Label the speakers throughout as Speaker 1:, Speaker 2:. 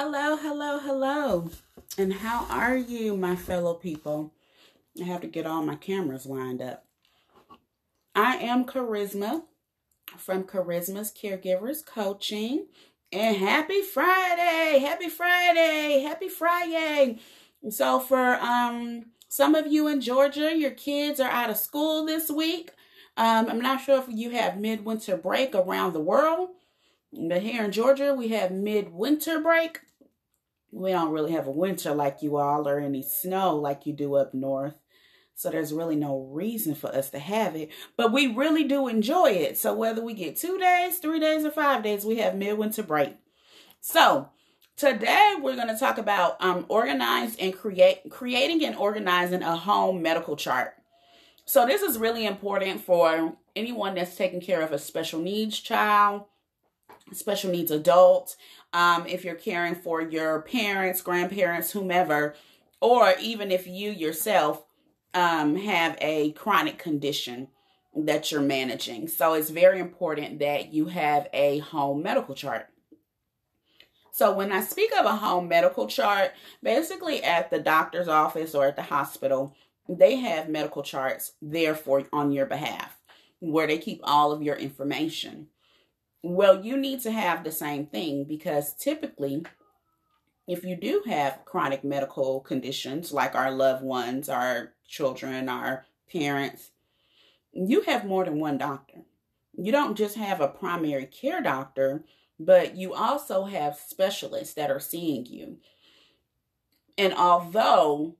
Speaker 1: Hello, hello, hello. And how are you, my fellow people? I have to get all my cameras lined up. I am Charisma from Charisma's Caregivers Coaching. And happy Friday! Happy Friday! Happy Friday! So for some of you in Georgia, your kids are out of school this week. I'm not sure if you have midwinter break around the world, but here in Georgia, we have midwinter break. We don't really have a winter like you all or any snow like you do up north. So there's really no reason for us to have it. But we really do enjoy it. So whether we get 2 days, 3 days, or 5 days, we have midwinter break. So today we're going to talk about creating and organizing a home medical chart. So this is really important for anyone that's taking care of a special needs child, special needs adult, if you're caring for your parents, grandparents, whomever, or even if you yourself have a chronic condition that you're managing. So it's very important that you have a home medical chart. So when I speak of a home medical chart, basically at the doctor's office or at the hospital, they have medical charts there for on your behalf where they keep all of your information. Well, you need to have the same thing because typically, if you do have chronic medical conditions like our loved ones, our children, our parents, you have more than one doctor. You don't just have a primary care doctor, but you also have specialists that are seeing you. And although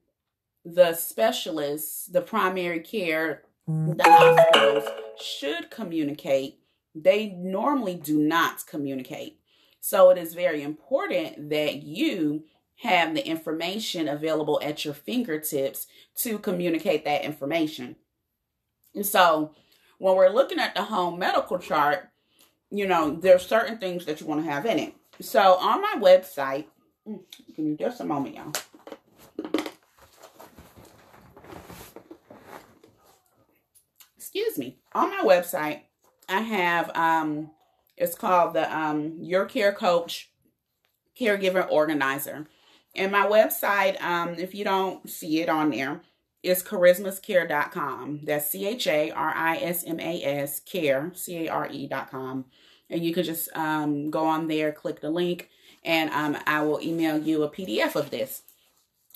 Speaker 1: the specialists, the primary care, the hospitals should communicate, they normally do not communicate. So it is very important that you have the information available at your fingertips to communicate that information. And so when we're looking at the home medical chart, there's certain things that you want to have in it. So on my website, give me just a moment, y'all. Excuse me. On my website, I have, it's called the Your Care Coach Caregiver Organizer. And my website, if you don't see it on there, is charismascare.com. That's CHARISMAS care, CARE.com. And you can just go on there, click the link, and I will email you a PDF of this.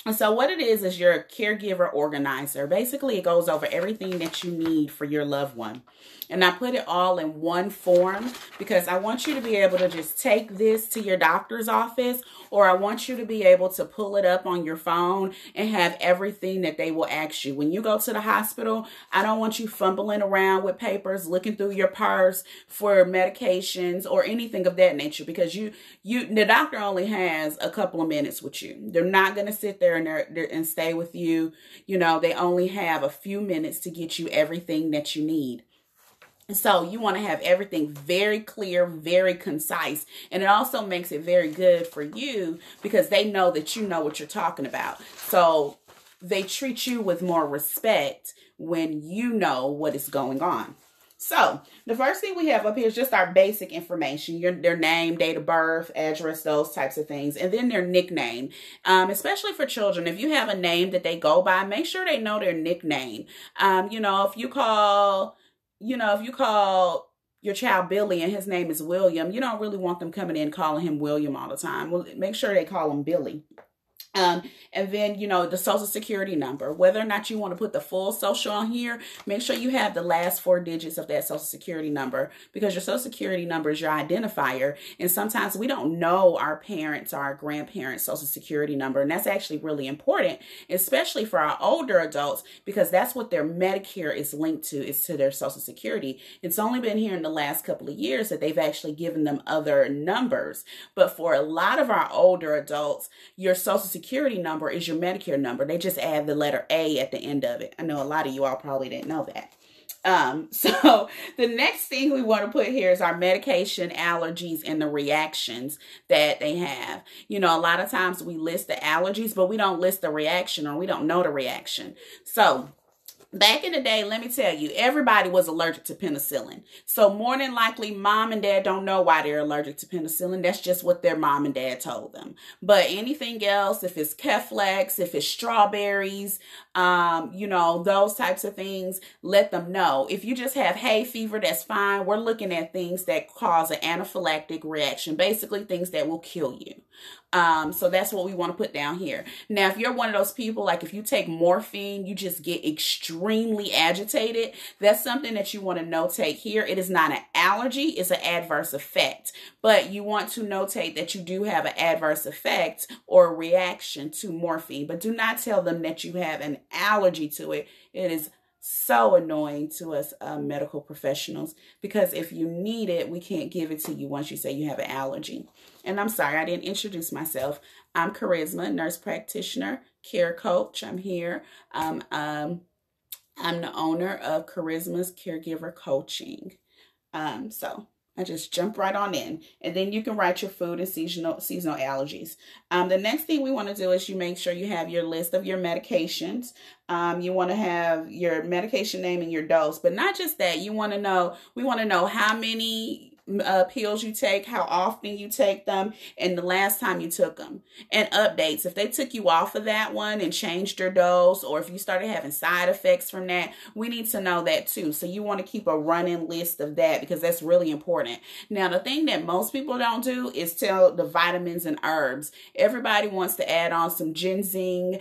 Speaker 1: And so what it is your caregiver organizer. Basically, it goes over everything that you need for your loved one. And I put it all in one form because I want you to be able to just take this to your doctor's office, or I want you to be able to pull it up on your phone and have everything that they will ask you. When you go to the hospital, I don't want you fumbling around with papers, looking through your purse for medications or anything of that nature, because the doctor only has a couple of minutes with you. They're not going to sit there and stay with you. They only have a few minutes to get you everything that you need. So you want to have everything very clear, very concise. And it also makes it very good for you because they know that you know what you're talking about. So they treat you with more respect when you know what is going on. So the first thing we have up here is just our basic information, their name, date of birth, address, those types of things. And then their nickname, especially for children. If you have a name that they go by, make sure they know their nickname. If you call your child Billy and his name is William, you don't really want them coming in calling him William all the time. Well, make sure they call him Billy. And then, the social security number, whether or not you want to put the full social on here, make sure you have the last 4 digits of that social security number, because your social security number is your identifier. And sometimes we don't know our parents or our grandparents' social security number. And that's actually really important, especially for our older adults, because that's what their Medicare is linked to, is to their social security. It's only been here in the last couple of years that they've actually given them other numbers. But for a lot of our older adults, your social security number is your Medicare number. They just add the letter A at the end of it. I know a lot of you all probably didn't know that. So the next thing we want to put here is our medication, allergies, and the reactions that they have. A lot of times we list the allergies, but we don't list the reaction, or we don't know the reaction. So Back in the day, let me tell you, everybody was allergic to penicillin. So more than likely, mom and dad don't know why they're allergic to penicillin. That's just what their mom and dad told them. But anything else, if it's Keflex, if it's strawberries, you know, those types of things, let them know. If you just have hay fever, that's fine. We're looking at things that cause an anaphylactic reaction, basically things that will kill you. So that's what we want to put down here. Now, if you're one of those people, like if you take morphine, you just get extremely agitated. That's something that you want to notate here. It is not an allergy, it's an adverse effect. But you want to notate that you do have an adverse effect or a reaction to morphine. But do not tell them that you have an allergy to it. It is so annoying to us medical professionals, because if you need it, we can't give it to you once you say you have an allergy. And I'm sorry, I didn't introduce myself. I'm Charisma, nurse practitioner, care coach. I'm here. I'm the owner of Charisma's Caregiver Coaching. So I just jump right on in, and then you can write your food and seasonal allergies. The next thing we want to do is you make sure you have your list of your medications. You want to have your medication name and your dose, but not just that. We want to know how many pills you take, how often you take them, and the last time you took them, and updates. If they took you off of that one and changed your dose, or if you started having side effects from that, we need to know that too. So you want to keep a running list of that, because that's really important. Now, the thing that most people don't do is tell the vitamins and herbs. Everybody wants to add on some ginseng,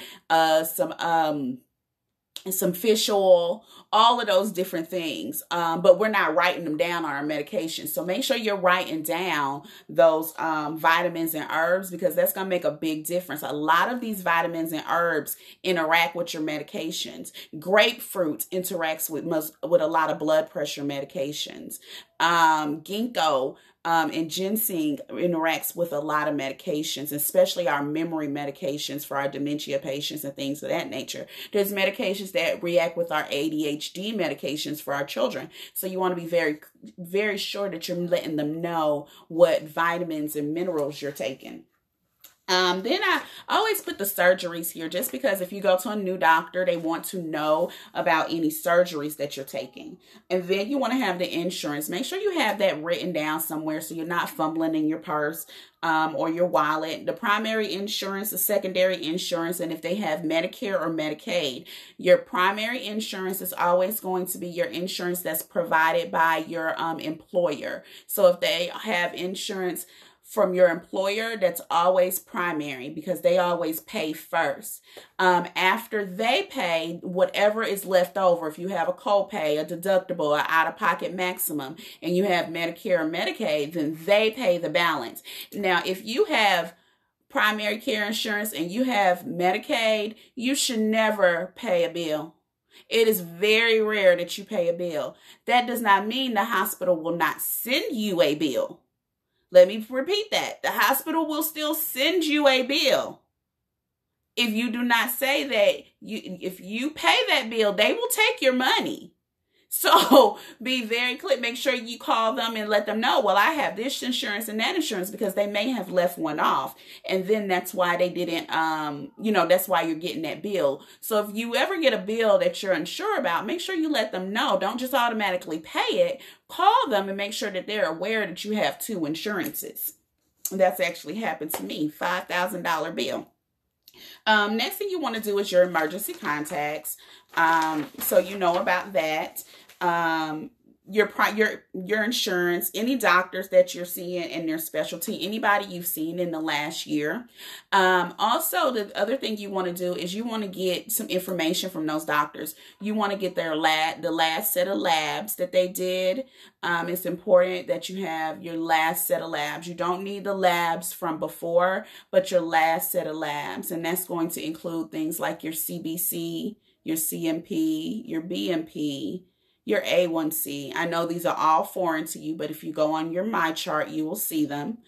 Speaker 1: some fish oil, all of those different things. But we're not writing them down on our medication. So make sure you're writing down those vitamins and herbs, because that's going to make a big difference. A lot of these vitamins and herbs interact with your medications. Grapefruit interacts with a lot of blood pressure medications. Ginkgo and ginseng interacts with a lot of medications, especially our memory medications for our dementia patients and things of that nature. There's medications that react with our ADHD medications for our children. So you want to be very, very sure that you're letting them know what vitamins and minerals you're taking. Then I always put the surgeries here, just because if you go to a new doctor, they want to know about any surgeries that you're taking. And then you want to have the insurance. Make sure you have that written down somewhere so you're not fumbling in your purse or your wallet. The primary insurance, the secondary insurance, and if they have Medicare or Medicaid, your primary insurance is always going to be your insurance that's provided by your employer. So if they have insurance from your employer, that's always primary, because they always pay first. After they pay, whatever is left over, if you have a copay, a deductible, an out-of-pocket maximum, and you have Medicare or Medicaid, then they pay the balance. Now, if you have primary care insurance and you have Medicaid, you should never pay a bill. It is very rare that you pay a bill. That does not mean the hospital will not send you a bill. Let me repeat that. The hospital will still send you a bill. If you do not say that, if you pay that bill, they will take your money. So be very clear. Make sure you call them and let them know, well, I have this insurance and that insurance, because they may have left one off. And then that's why they didn't, that's why you're getting that bill. So if you ever get a bill that you're unsure about, make sure you let them know. Don't just automatically pay it. Call them and make sure that they're aware that you have two insurances. That's actually happened to me, $5,000 bill. Next thing you want to do is your emergency contacts. So you know about that. Your insurance, any doctors that you're seeing and their specialty, anybody you've seen in the last year. Also, the other thing you want to do is you want to get some information from those doctors. You want to get the last set of labs that they did. It's important that you have your last set of labs. You don't need the labs from before, but your last set of labs. And that's going to include things like your CBC, your CMP, your BMP, your A1C. I know these are all foreign to you, but if you go on your MyChart, you will see them.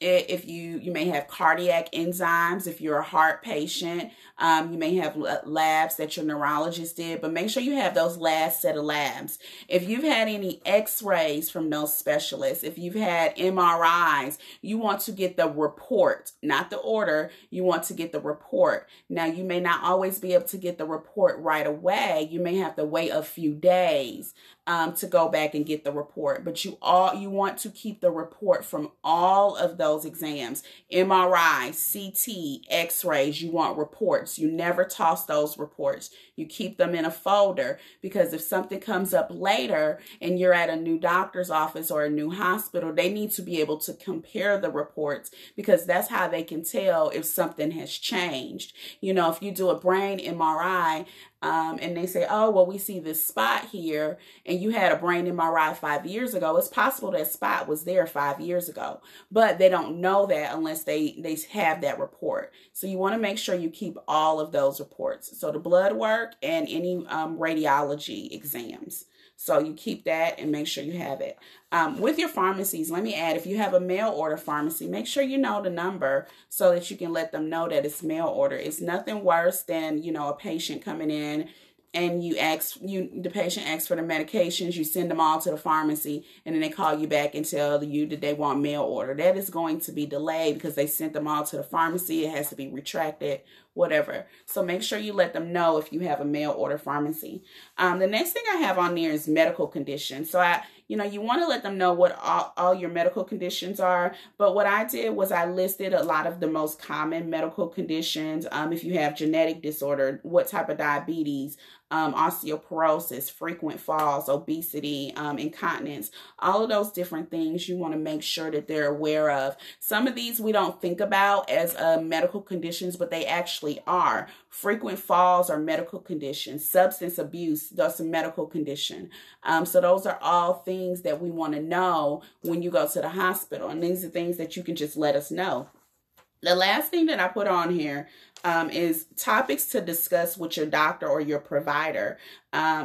Speaker 1: If you may have cardiac enzymes, if you're a heart patient, you may have labs that your neurologist did, but make sure you have those last set of labs. If you've had any x-rays from those specialists, if you've had MRIs, you want to get the report, not the order. You want to get the report. Now, you may not always be able to get the report right away. You may have to wait a few days to go back and get the report, but you want to keep the report from all of those exams, MRI, CT, x-rays. You want reports. You never toss those reports. You keep them in a folder, because if something comes up later and you're at a new doctor's office or a new hospital, they need to be able to compare the reports, because that's how they can tell if something has changed. You know, if you do a brain MRI, and they say, oh, well, we see this spot here, and you had a brain MRI 5 years ago. It's possible that spot was there 5 years ago, but they don't know that unless they have that report. So you want to make sure you keep all of those reports. So the blood work and any radiology exams. So you keep that and make sure you have it. With your pharmacies, let me add, if you have a mail order pharmacy, make sure you know the number so that you can let them know that it's mail order. It's nothing worse than, you know, a patient coming in and the patient asks for the medications, you send them all to the pharmacy, and then they call you back and tell you that they want mail order. That is going to be delayed because they sent them all to the pharmacy. It has to be retracted, whatever. So make sure you let them know if you have a mail order pharmacy. The next thing I have on there is medical conditions. So you want to let them know what all your medical conditions are. But what I did was I listed a lot of the most common medical conditions. If you have genetic disorder, what type of diabetes, osteoporosis, frequent falls, obesity, incontinence, all of those different things you want to make sure that they're aware of. Some of these we don't think about as medical conditions, but they actually are. Frequent falls are medical conditions. Substance abuse, that's a medical condition. So those are all things that we want to know when you go to the hospital. And these are things that you can just let us know. The last thing that I put on here is topics to discuss with your doctor or your provider,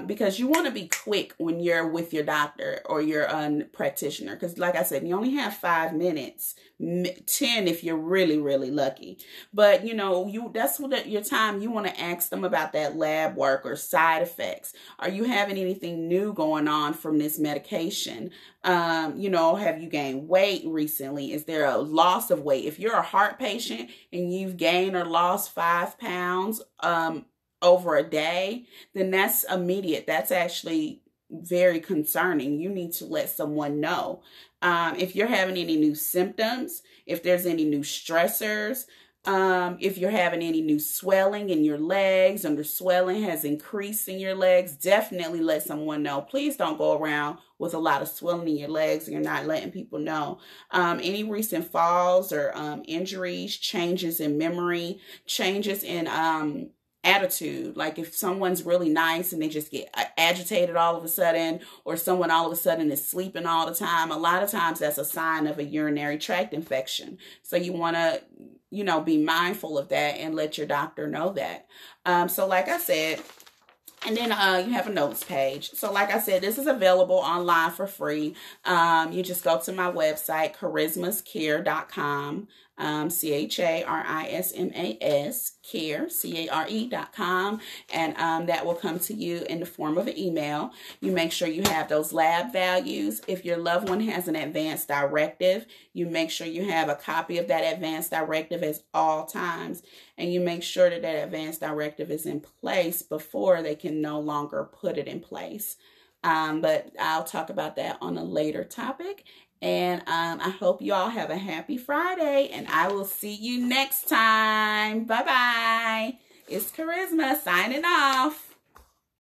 Speaker 1: because you want to be quick when you're with your doctor or your practitioner. Because like I said, you only have 5 minutes, 10 if you're really, really lucky. But, that's what your time. You want to ask them about that lab work or side effects. Are you having anything new going on from this medication? Have you gained weight recently? Is there a loss of weight? If you're a heart patient and you've gained or lost 5 pounds over a day, then that's immediate. That's actually very concerning. You need to let someone know. If you're having any new symptoms, if there's any new stressors, if you're having any new swelling in your legs, and the swelling has increased in your legs, definitely let someone know. Please don't go around with a lot of swelling in your legs and you're not letting people know. Any recent falls or injuries, changes in memory, changes in attitude. Like if someone's really nice and they just get agitated all of a sudden, or someone all of a sudden is sleeping all the time, a lot of times that's a sign of a urinary tract infection. So you want to be mindful of that and let your doctor know that. So like I said, and then you have a notes page. So like I said, this is available online for free. You just go to my website, charismascare.com, CHARISMAS, care, CARE.com, and that will come to you in the form of an email. You make sure you have those lab values. If your loved one has an advanced directive, you make sure you have a copy of that advanced directive at all times, and you make sure that that advanced directive is in place before they can no longer put it in place. But I'll talk about that on a later topic. And I hope you all have a happy Friday, and I will see you next time. Bye-bye. It's Charisma signing off.